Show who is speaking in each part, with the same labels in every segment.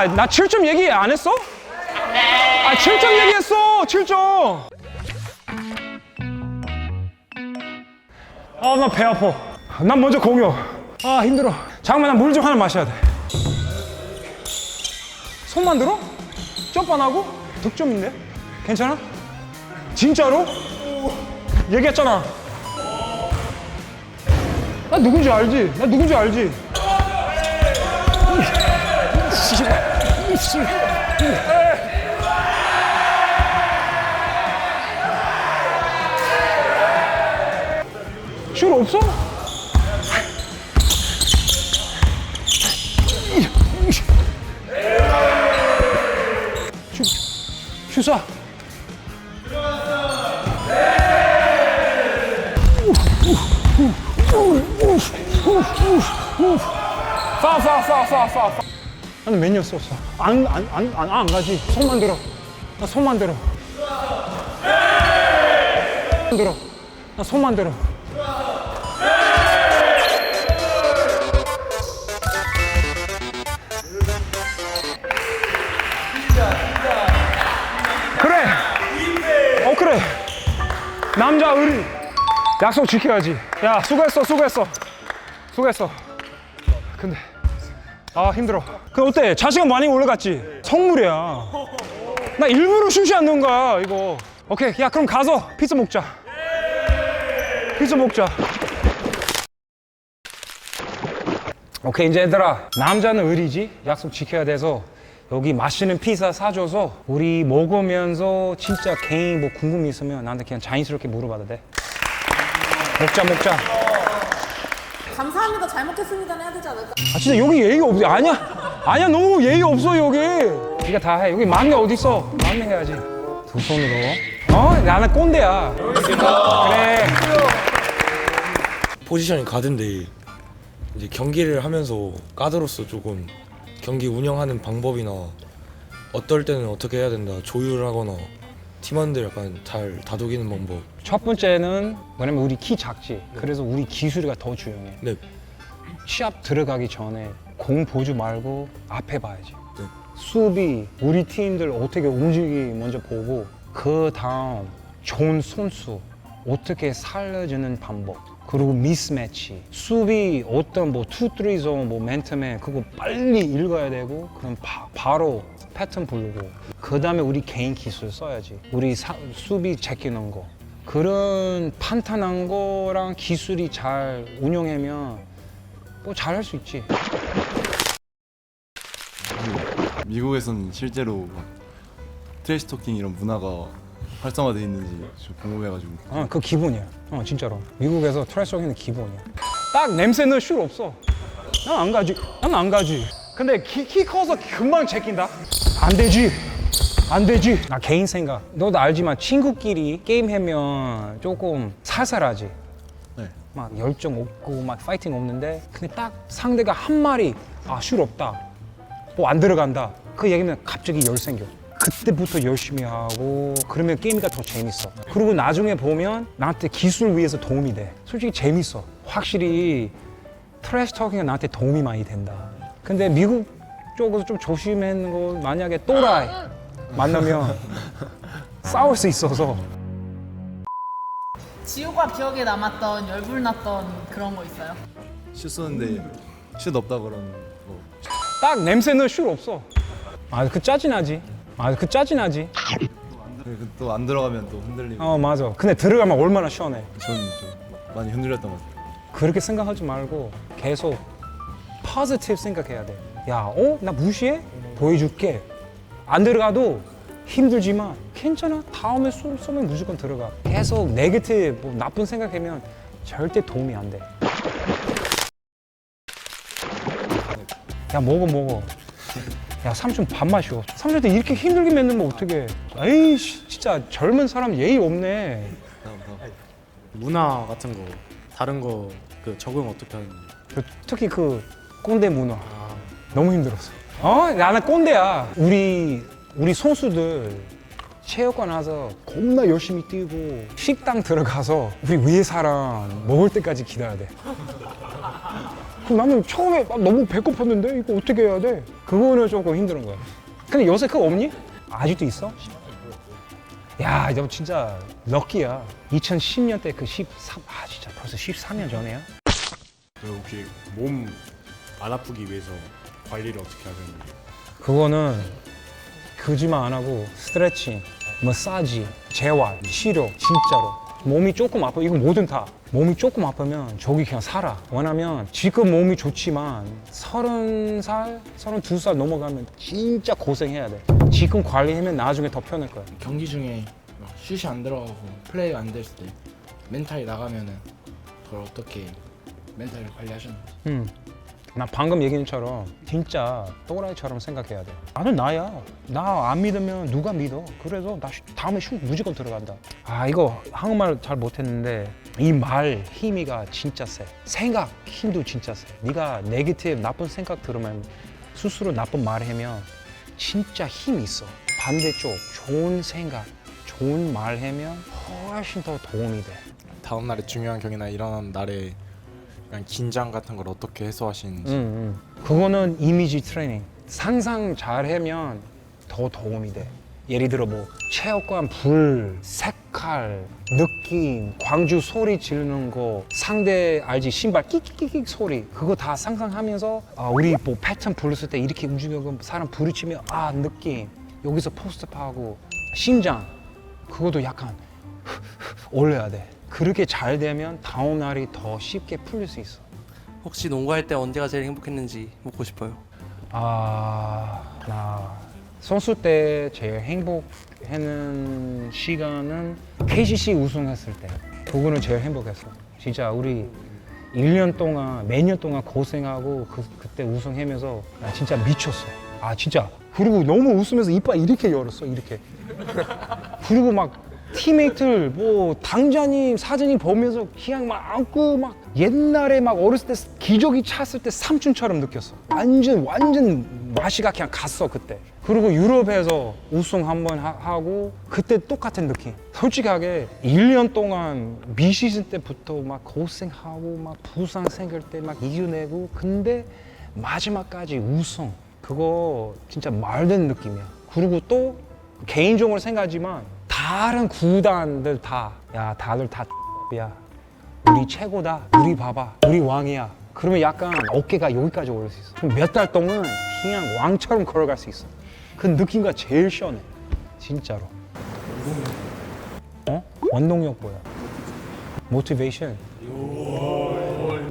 Speaker 1: 야, 나 7점 얘기 안 했어? 아, 7점 얘기했어. 7점. 아, 나 배 아파. 난 먼저 공유. 아, 힘들어. 잠깐만, 나 물 좀 하나 마셔야 돼. 손만 들어? 점프 안 하고? 득점인데? 괜찮아? 진짜로? 얘기했잖아. 나 누군지 알지? 나 누군지 알지? 슛 없어? 슛 쏴. 파. 나는 몇 년 썼어. 안 가지. 손만 들어. 나 손만 들어. 나 손만 들어. 그래. 그래. 남자 의리. 약속 지켜야지. 야, 수고했어. 근데 힘들어. 그 어때? 자신감 많이 올라갔지? 성물이야. 나 일부러 슛이 안 넣은 거야 이거. 오케이, 야 그럼 가서 피자 먹자. 오케이, 이제 얘들아, 남자는 의리지? 약속 지켜야 돼서 여기 맛있는 피자 사줘서 우리 먹으면서 진짜 개인 뭐 궁금이 있으면 나한테 그냥 자연스럽게 물어봐도 돼. 먹자.
Speaker 2: 감사합니다. 잘 먹겠습니다는 해야 되지 않을까?
Speaker 1: 아 진짜 여기 예의 없어. 아니야 너무 예의 없어 여기. 네가 다 해. 여기 막내 어디 있어? 막내 해야지. 두 손으로. 나는 꼰대야. 그래.
Speaker 3: 포지션이 가든데 이제 경기를 하면서 가드로서 조금 경기 운영하는 방법이나 어떨 때는 어떻게 해야 된다 조율하거나 팀원들 약간 잘 다독이는 방법.
Speaker 1: 첫 번째는 뭐냐면 우리 키 작지. 그래서 우리 기술이가 더 중요해.
Speaker 3: 네.
Speaker 1: 시합 들어가기 전에 공 보지 말고 앞에 봐야지.
Speaker 3: 네.
Speaker 1: 수비, 우리 팀들 어떻게 움직이기 먼저 보고 그 다음 좋은 선수 어떻게 살려주는 방법, 그리고 미스매치, 수비 어떤 뭐 2, 3존 뭐 맨투맨 그거 빨리 읽어야 되고 그럼 바로 패턴 부르고 그 다음에 우리 개인 기술 써야지. 우리 수비 제끼는 거 그런 판단한 거랑 기술이 잘 운영하면 뭐 잘할 수 있지.
Speaker 4: 미국에서는 실제로 막 트래시 토킹 이런 문화가 활성화돼 있는지 좀 궁금해가지고.
Speaker 1: 그 기본이야. 진짜로. 미국에서 트래시토킹은 기본이야. 딱 냄새는 술 없어. 난 안 가지. 근데 키 커서 금방 제낀다. 안 되지. 나 개인 생각. 너도 알지만 친구끼리 게임하면 조금 살살하지.
Speaker 4: 네.
Speaker 1: 막 열정 없고 막 파이팅 없는데 근데 딱 상대가 한 마리 술 없다. 뭐 안 들어간다. 그 얘기면 갑자기 열 생겨. 그때부터 열심히 하고 그러면 게임이 더 재밌어. 그리고 나중에 보면 나한테 기술 위해서 도움이 돼. 솔직히 재밌어. 확실히 트래시 토킹이 나한테 도움이 많이 된다. 근데 미국 쪽에서 좀 조심하는 거, 만약에 또라이 만나면 싸울 수 있어서.
Speaker 2: 지우가 기억에 남았던 열불났던 그런 거 있어요?
Speaker 4: 슛 쏘는데 슛 없다 그런 거.
Speaker 1: 딱 냄새는 술 없어. 그 짜증나지.
Speaker 4: 또 안 들어가면 또 흔들리고.
Speaker 1: 맞아. 근데 들어가면 얼마나 시원해.
Speaker 4: 저는 좀 많이 흔들렸던 것 같아요.
Speaker 1: 그렇게 생각하지 말고 계속 포지티브 생각해야 돼. 야, 나 무시해? 보여줄게. 안 들어가도 힘들지만 괜찮아. 다음에 쏘면 무조건 들어가. 계속 네거티브, 뭐 나쁜 생각하면 절대 도움이 안 돼. 야, 먹어. 야, 삼촌 밥 마셔. 삼촌한테 이렇게 힘들게 맺는 거 어떡해. 에이씨, 진짜 젊은 사람 예의 없네.
Speaker 5: 문화 같은 거 다른 거 그 적응 어떻게 하는지.
Speaker 1: 특히 그 꼰대 문화 너무 힘들었어. 나는 꼰대야. 우리 선수들 체육관 와서 겁나 열심히 뛰고 식당 들어가서 우리 위에 사람 먹을 때까지 기다려야 돼. 그럼 나는 처음에 너무 배고팠는데 이거 어떻게 해야 돼? 그거는 조금 힘든 거야. 근데 요새 그거 없니? 아직도 있어? 야, 너 진짜 럭키야. 2010년 때 그 13, 진짜 벌써 14년 전에야?
Speaker 6: 혹시 몸 안 아프기 위해서 관리를 어떻게 하셨는지?
Speaker 1: 그거는 거짓말 안 하고 스트레칭, 마사지, 재활, 치료 진짜로. 몸이 조금 아파, 이건 뭐든 다. 몸이 조금 아프면 저기 그냥 살아. 왜냐면 지금 몸이 좋지만 30살, 32살 넘어가면 진짜 고생해야 돼. 지금 관리하면 나중에 더 편할 거야.
Speaker 7: 경기 중에 막 슛이 안 들어가고 플레이가 안 됐을 때 멘탈이 나가면은 그걸 어떻게 멘탈을 관리하셨는지.
Speaker 1: 나 방금 얘기한 것처럼 진짜 또라이처럼 생각해야 돼. 나는 나야. 나 안 믿으면 누가 믿어. 그래서 나 다음에 슛 무조건 들어간다. 아, 이거 한국말 잘 못했는데 이 말 힘이가 진짜 세. 생각 힘도 진짜 세. 네가 네거티브 나쁜 생각 들으면 스스로 나쁜 말 하면 진짜 힘이 있어. 반대쪽 좋은 생각, 좋은 말 하면 훨씬 더 도움이 돼.
Speaker 5: 다음 날에 중요한 경기나 일어나는 날에 그냥 긴장 같은 걸 어떻게 해소하시는지.
Speaker 1: 그거는 이미지 트레이닝. 상상 잘하면 더 도움이 돼. 예를 들어 뭐 체육관 불, 색깔, 느낌, 광주 소리 지르는 거, 상대 알지? 신발 끽끽끽 소리, 그거 다 상상하면서 우리 뭐 패턴 불렀을 때 이렇게 움직이고 사람 부딪히면 느낌, 여기서 포스트하고 심장, 그것도 약간 올려야 돼. 그렇게 잘 되면 다음 날이 더 쉽게 풀릴 수 있어.
Speaker 8: 혹시 농구할 때 언제가 제일 행복했는지 묻고 싶어요.
Speaker 1: 나 선수 때 제일 행복했는 시간은 KCC 우승했을 때. 그거는 제일 행복했어. 진짜 우리 1년 동안 매년 동안 고생하고 그때 우승하면서 나 진짜 미쳤어. 진짜. 그리고 너무 웃으면서 이빨 이렇게 열었어, 이렇게. 그리고 막 팀메이트들 뭐 당자님 사진이 보면서 그냥 막 안고 막 옛날에 막 어렸을 때 기저귀 찼을 때 삼촌처럼 느꼈어. 완전 맛이가 그냥 갔어 그때. 그리고 유럽에서 우승 한번 하고 그때 똑같은 느낌. 솔직하게 1년 동안 미시즌 때부터 막 고생하고 막 부상 생길 때 막 이겨내고 근데 마지막까지 우승. 그거 진짜 말된 느낌이야. 그리고 또 개인적으로 생각하지만 다른 구단들 다들 다 X야. 우리 최고다. 우리 봐봐. 우리 왕이야. 그러면 약간 어깨가 여기까지 올릴 수 있어. 그럼 몇 달 동안 그냥 왕처럼 걸어갈 수 있어. 그 느낌가 제일 시원해. 진짜로. 원동력 뭐야? 모티베이션.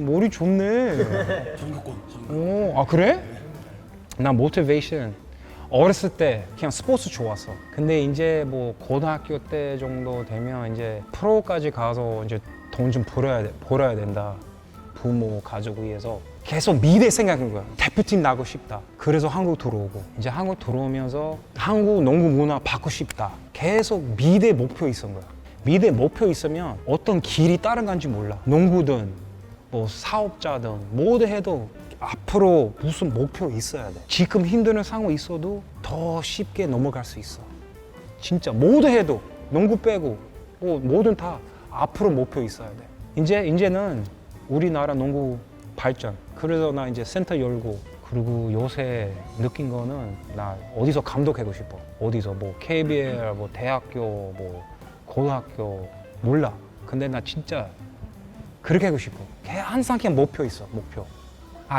Speaker 1: 머리 좋네. 그래? 나 모티베이션. 어렸을 때 그냥 스포츠 좋았어. 근데 이제 뭐 고등학교 때 정도 되면 이제 프로까지 가서 이제 돈 좀 벌어야 된다. 부모, 가족 위해서 계속 미래 생각인 거야. 대표팀 나고 싶다. 그래서 한국 들어오고 이제 한국 들어오면서 한국 농구 문화 받고 싶다. 계속 미래 목표 있었던 거야. 미래 목표 있으면 어떤 길이 따라간지 몰라. 농구든 뭐 사업자든 뭐든 해도 앞으로 무슨 목표 있어야 돼. 지금 힘든 상황 있어도 더 쉽게 넘어갈 수 있어. 진짜 뭐든 해도 농구 빼고 뭐 뭐든 다 앞으로 목표 있어야 돼. 이제는 우리나라 농구 발전. 그래서 나 이제 센터 열고 그리고 요새 느낀 거는 나 어디서 감독하고 싶어. 어디서 뭐 KBL 뭐 대학교 뭐 고등학교 몰라. 근데 나 진짜 그렇게 하고 싶어. 항상 그냥 목표 있어. 목표.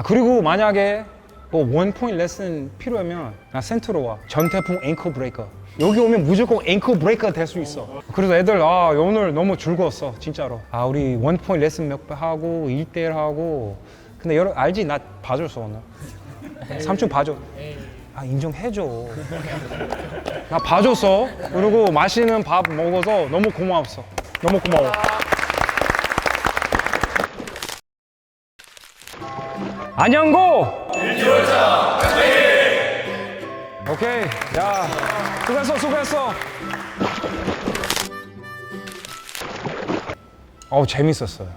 Speaker 1: 그리고 만약에 뭐 원포인트 레슨 필요하면 나 센터로 와. 전태풍 앵커 브레이커. 여기 오면 무조건 앵커 브레이커 될 수 있어. 그래서 애들 오늘 너무 즐거웠어 진짜로. 우리 원포인트 레슨 몇 번 하고 1대1 하고. 근데 알지? 나 봐줬어 오늘. 삼촌 봐줘. 인정해줘. 나 봐줬어. 그리고 맛있는 밥 먹어서 너무 고마웠어. 너무 고마워. 안녕고! 오케이. 야, 수고했어. 재밌었어요.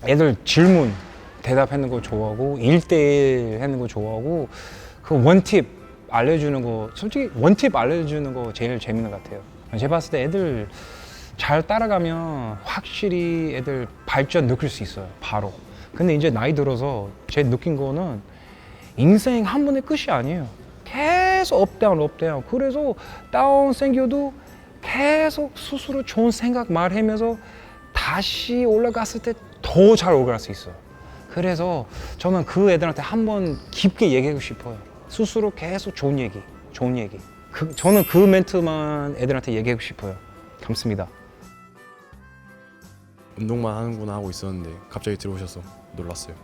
Speaker 1: 애들 질문 대답하는 거 좋아하고 1대1 하는 거 좋아하고 그 원팁 알려주는 거 솔직히 원팁 알려주는 거 제일 재밌는 것 같아요. 제가 봤을 때 애들 잘 따라가면 확실히 애들 발전 느낄 수 있어요. 바로. 근데 이제 나이 들어서 제 느낀 거는 인생 한 번의 끝이 아니에요. 계속 업다운 업다운. 그래서 다운 생겨도 계속 스스로 좋은 생각 말하면서 다시 올라갔을 때 더 잘 올라갈 수 있어요. 그래서 저는 그 애들한테 한번 깊게 얘기하고 싶어요. 스스로 계속 좋은 얘기, 좋은 얘기. 저는 그 멘트만 애들한테 얘기하고 싶어요. 감사합니다.
Speaker 6: 운동만 하는구나 하고 있었는데 갑자기 들어오셔서 놀랐어요.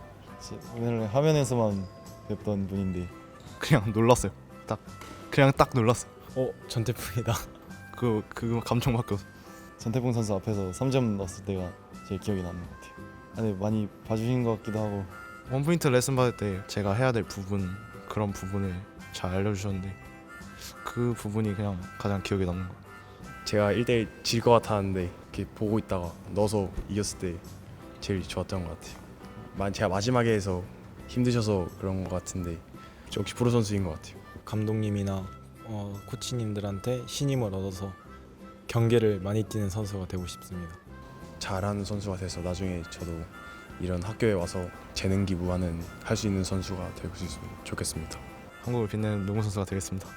Speaker 4: 오늘 화면에서만 뵙던 분인데 그냥 놀랐어요. 그냥 딱 놀랐어요.
Speaker 5: 전태풍이다.
Speaker 4: 그 감정 바뀌어서 전태풍 선수 앞에서 3점 넣었을 때가 제일 기억에 남는 것 같아요. 근데 많이 봐주신 것 같기도 하고
Speaker 9: 원포인트 레슨 받을 때 제가 해야 될 부분 그런 부분을 잘 알려주셨는데 그 부분이 그냥 가장 기억에 남는 것 같아요.
Speaker 6: 제가 1대1 질 것 같았는데 이렇게 보고 있다가 넣어서 이겼을 때 제일 좋았던 것 같아요. 제가 마지막에 해서 힘드셔서 그런 것 같은데 역시 프로 선수인 것 같아요.
Speaker 5: 감독님이나 코치님들한테 신임을 얻어서 경기를 많이 뛰는 선수가 되고 싶습니다.
Speaker 6: 잘하는 선수가 돼서 나중에 저도 이런 학교에 와서 재능 기부하는 할 수 있는 선수가 되고 있으면 좋겠습니다.
Speaker 9: 한국을 빛내는 농구 선수가 되겠습니다.